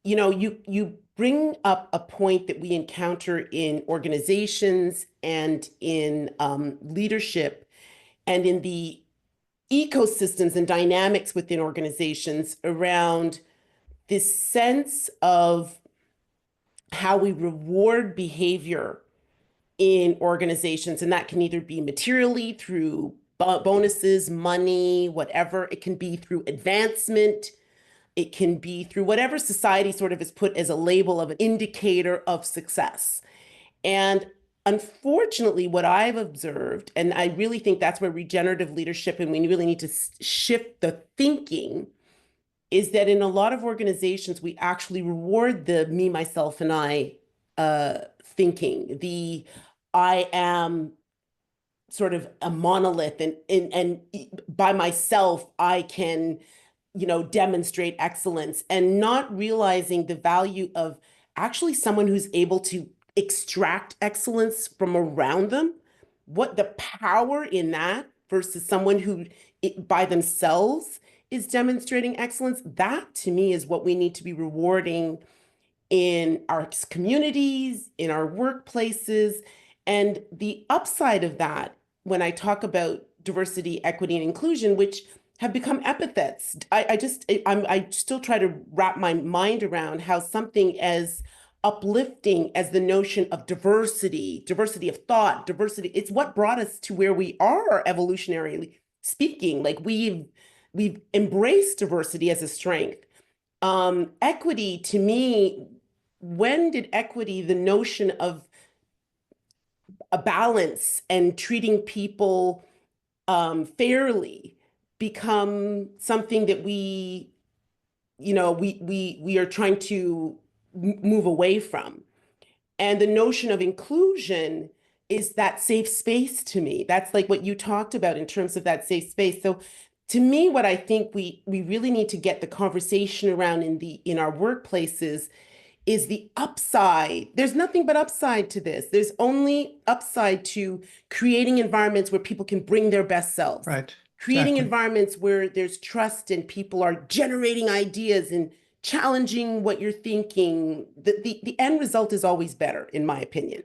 you bring up a point that we encounter in organizations and in leadership and in the ecosystems and dynamics within organizations around this sense of how we reward behavior in organizations. And that can either be materially through bonuses, money, whatever. It can be through advancement. It can be through whatever society sort of has put as a label of an indicator of success. And unfortunately, what I've observed, and I really think that's where regenerative leadership, and we really need to shift the thinking, is that in a lot of organizations, we actually reward the me, myself, and I thinking, the I am sort of a monolith and by myself, I can, demonstrate excellence and not realizing the value of actually someone who's able to extract excellence from around them, what the power in that versus someone who by themselves is demonstrating excellence. That to me is what we need to be rewarding in our communities, in our workplaces. And the upside of that, when I talk about diversity, equity, and inclusion, which have become epithets, I still try to wrap my mind around how something as uplifting as the notion of diversity of thought, diversity, it's what brought us to where we are evolutionarily speaking. Like we've embraced diversity as a strength. Equity to me, when did equity, the notion of a balance and treating people fairly, become something that we are trying to move away from? And the notion of inclusion is that safe space to me. That's like what you talked about in terms of that safe space. So to me, what I think we really need to get the conversation around in our workplaces is the upside. There's nothing but upside to this. There's only upside to creating environments where people can bring their best selves. Right. Creating Exactly. environments where there's trust and people are generating ideas and challenging what you're thinking. The end result is always better, in my opinion.